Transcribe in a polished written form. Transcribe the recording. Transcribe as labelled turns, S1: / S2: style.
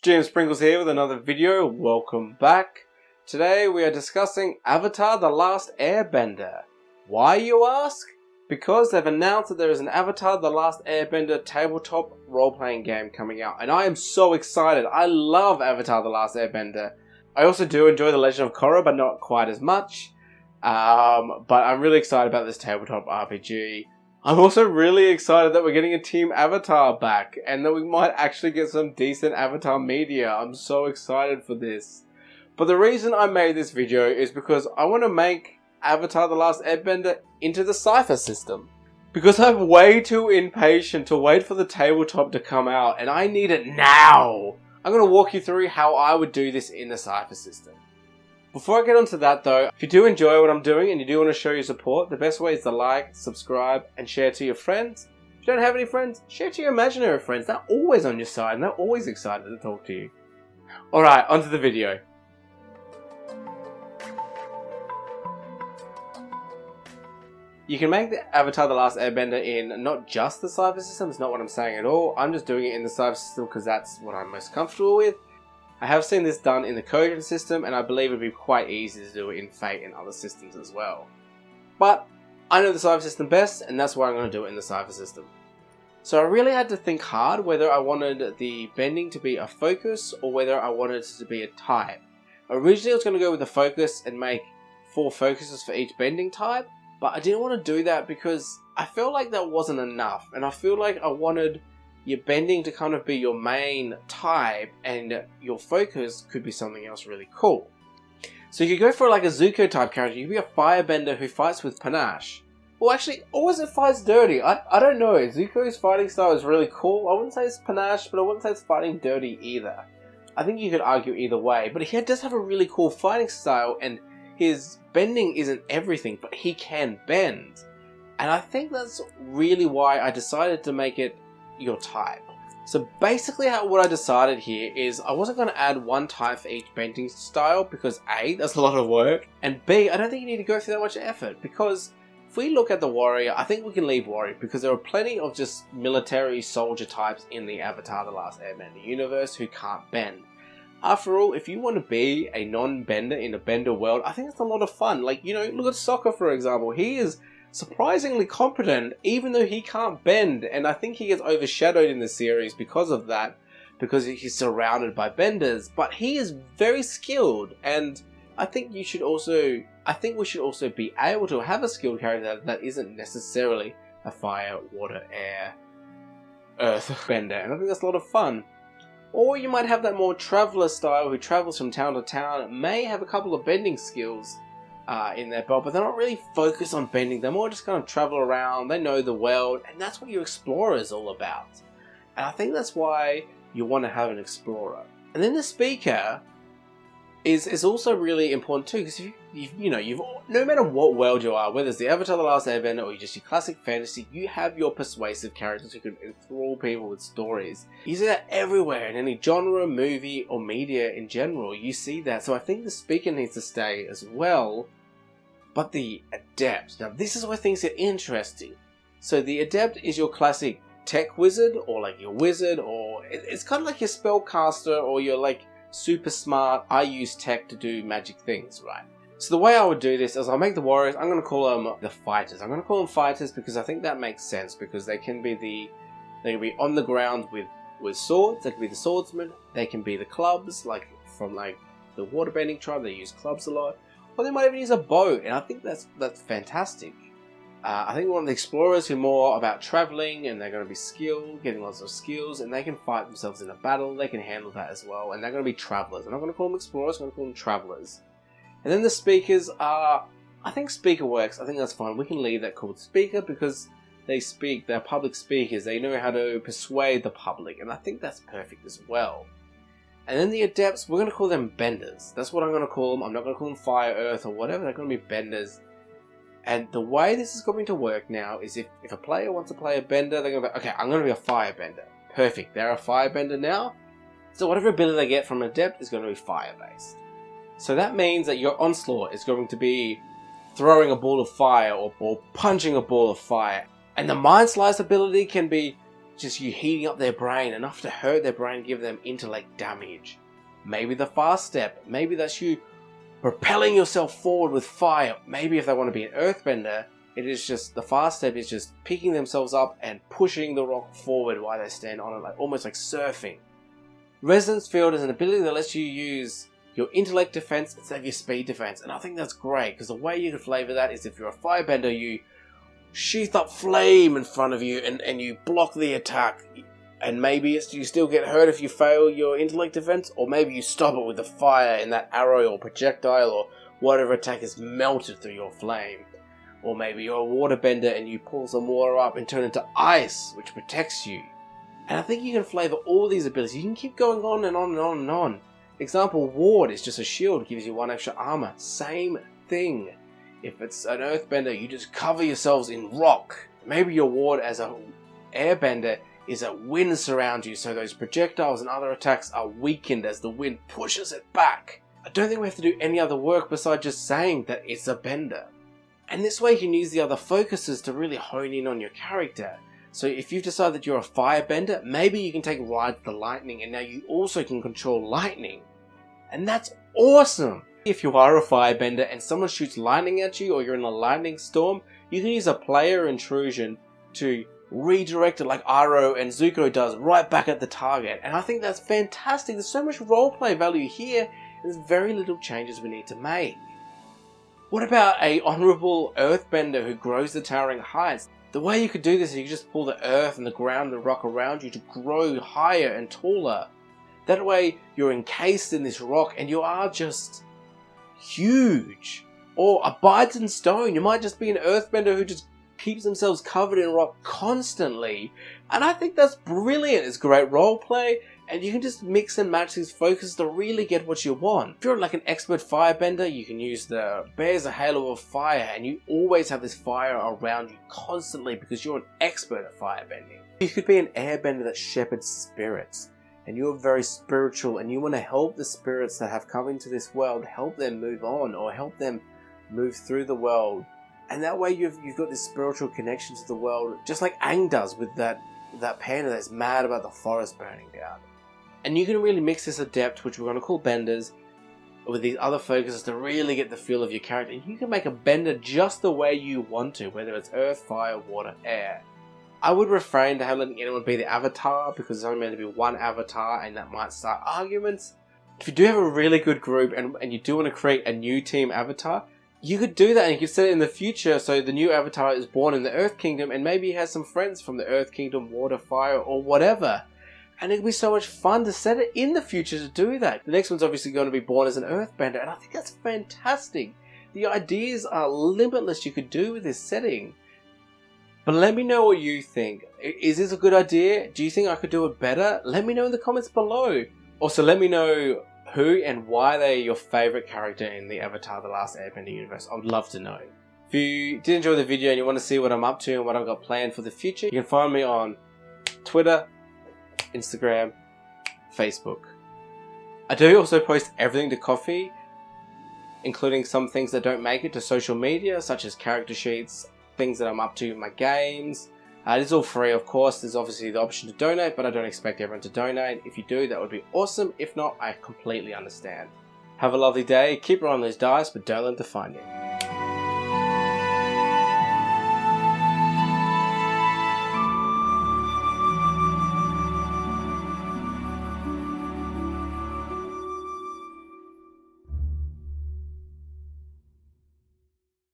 S1: James Sprinkles here with another video. Welcome back. Today we are discussing Avatar the Last Airbender. Why, you ask? Because they've announced that there is an Avatar the Last Airbender tabletop role-playing game coming out, and I am so excited. I love Avatar the Last Airbender. I also do enjoy The Legend of Korra, but not quite as much. But I'm really excited about this tabletop RPG. I'm also really excited that we're getting a Team Avatar back, and that we might actually get some decent Avatar media. I'm so excited for this. But the reason I made this video is because I want to make Avatar the Last Airbender into the Cypher System. Because I'm way too impatient to wait for the tabletop to come out, and I need it now! I'm going to walk you through how I would do this in the Cypher System. Before I get onto that though, if you do enjoy what I'm doing and you do want to show your support, the best way is to like, subscribe, and share to your friends. If you don't have any friends, share to your imaginary friends. They're always on your side and they're always excited to talk to you. Alright, onto the video. You can make the Avatar the Last Airbender in not just the Cypher System, it's not what I'm saying at all. I'm just doing it in the Cypher System because that's what I'm most comfortable with. I have seen this done in the Cogent system, and I believe it would be quite easy to do it in Fate and other systems as well. But I know the Cypher System best, and that's why I'm going to do it in the Cypher System. So I really had to think hard whether I wanted the bending to be a focus or whether I wanted it to be a type. Originally I was going to go with a focus and make 4 focuses for each bending type, but I didn't want to do that because I felt like that wasn't enough, and I feel like I wanted your bending to kind of be your main type, and your focus could be something else really cool. So you could go for like a Zuko type character. You could be a firebender who fights with panache. Well, actually, or is it fights dirty? I don't know. Zuko's fighting style is really cool. I wouldn't say it's panache, but I wouldn't say it's fighting dirty either. I think you could argue either way, but he does have a really cool fighting style, and his bending isn't everything, but he can bend. And I think that's really why I decided to make it your type. So basically what I decided here is I wasn't going to add one type for each bending style because A, that's a lot of work, and B, I don't think you need to go through that much effort, because if we look at the warrior, I think we can leave warrior because there are plenty of just military soldier types in the Avatar the Last Airbender universe who can't bend. After all, if you want to be a non-bender in a bender world, I think it's a lot of fun. Like, you know, look at Sokka for example. He is surprisingly competent even though he can't bend, and I think he gets overshadowed in the series because of that, because he's surrounded by benders, but he is very skilled, and I think we should also be able to have a skilled character that isn't necessarily a fire, water, air, earth bender, and I think that's a lot of fun. Or you might have that more traveller style who travels from town to town, may have a couple of bending skills in their belt, but they're not really focused on bending. They're more just kind of travel around, they know the world, and that's what your explorer is all about. And I think that's why you want to have an explorer. And then the speaker is also really important too, because you've no matter what world you are, whether it's the Avatar the Last Airbender or just your classic fantasy, you have your persuasive characters who can enthrall people with stories. You see that everywhere in any genre, movie, or media in general. You see that. So I think the speaker needs to stay as well. But the adept, now this is where things get interesting. So the adept is your classic tech wizard, or like your wizard, or it's kind of like your spellcaster, or your like super smart, I use tech to do magic things, right? So the way I would do this is I'll make the warriors, I'm going to call them the fighters. I'm going to call them fighters because I think that makes sense, because they can be on the ground with swords, they can be the swordsmen, they can be the clubs, like from like the waterbending tribe, they use clubs a lot, or they might even use a bow, and I think that's fantastic. I think we want the explorers who are more about traveling, and they're going to be skilled, getting lots of skills, and they can fight themselves in a battle, they can handle that as well, and they're going to be travelers. I'm not going to call them explorers, I'm going to call them travelers. And then the speakers are, I think speaker works, I think that's fine. We can leave that called speaker because they speak, they're public speakers, they know how to persuade the public, and I think that's perfect as well. And then the adepts, we're going to call them benders. That's what I'm going to call them. I'm not going to call them fire, earth, or whatever, they're going to be benders. And the way this is going to work now is if a player wants to play a bender, they're going to be, okay, I'm going to be a firebender. Perfect, they're a firebender now. So whatever ability they get from an adept is going to be fire-based. So that means that your onslaught is going to be throwing a ball of fire or punching a ball of fire. And the Mind Slice ability can be just you heating up their brain, enough to hurt their brain, give them intellect damage. Maybe the fast step, maybe that's you propelling yourself forward with fire. Maybe if they want to be an earthbender, it is just, the fast step is just picking themselves up and pushing the rock forward while they stand on it, like almost like surfing. Resonance Field is an ability that lets you use your intellect defense instead of your speed defense, and I think that's great, because the way you can flavor that is if you're a firebender, you sheath up flame in front of you and you block the attack, and maybe you still get hurt if you fail your intellect defense, or maybe you stop it with the fire in that arrow or projectile or whatever attack is melted through your flame. Or maybe you're a waterbender and you pull some water up and turn it into ice, which protects you. And I think you can flavor all these abilities. You can keep going on and on and on and on. Example, Ward is just a shield, gives you 1 extra armor. Same thing. If it's an earthbender, you just cover yourselves in rock. Maybe your Ward as a airbender is that wind surrounds you, so those projectiles and other attacks are weakened as the wind pushes it back. I don't think we have to do any other work besides just saying that it's a bender. And this way you can use the other focuses to really hone in on your character. So if you've decided that you're a firebender, maybe you can take Ride the Lightning, and now you also can control lightning. And that's awesome! If you are a firebender and someone shoots lightning at you, or you're in a lightning storm, you can use a player intrusion to redirect it like Aro and Zuko does right back at the target. And I think that's fantastic. There's so much roleplay value here. There's very little changes we need to make. What about a honourable earthbender who grows the towering heights? The way you could do this is you just pull the earth and the ground and the rock around you to grow higher and taller. That way you're encased in this rock and you are just huge. Or abides in stone. You might just be an earthbender who just keeps themselves covered in rock constantly. And I think that's brilliant. It's great roleplay. And you can just mix and match these focuses to really get what you want. If you're like an expert firebender, you can use the Bears a Halo of Fire, and you always have this fire around you constantly because you're an expert at firebending. You could be an airbender that shepherds spirits, and you're very spiritual and you want to help the spirits that have come into this world, help them move on or help them move through the world. And that way you've got this spiritual connection to the world, just like Aang does with that panda that's mad about the forest burning down. And you can really mix this adept, which we're going to call benders, with these other focuses to really get the feel of your character. And you can make a bender just the way you want to, whether it's earth, fire, water, air. I would refrain to have letting anyone be the avatar, because there's only meant to be one avatar and that might start arguments. If you do have a really good group and you do want to create a new team avatar, you could do that and you could set it in the future so the new avatar is born in the Earth Kingdom and maybe he has some friends from the Earth Kingdom, water, fire, or whatever. And it'd be so much fun to set it in the future to do that. The next one's obviously going to be born as an earthbender, and I think that's fantastic. The ideas are limitless you could do with this setting. But let me know what you think. Is this a good idea? Do you think I could do it better? Let me know in the comments below. Also, let me know who and why they're your favourite character in the Avatar the Last Airbender universe. I would love to know. If you did enjoy the video and you want to see what I'm up to and what I've got planned for the future, you can find me on Twitter, Instagram, Facebook. I do also post everything to Coffee, including some things that don't make it to social media, such as character sheets, things that I'm up to in my games. It is all free, of course. There's obviously the option to donate, but I don't expect everyone to donate. If you do, that would be awesome. If not, I completely understand. Have a lovely day. Keep rolling those dice, but don't let them define you.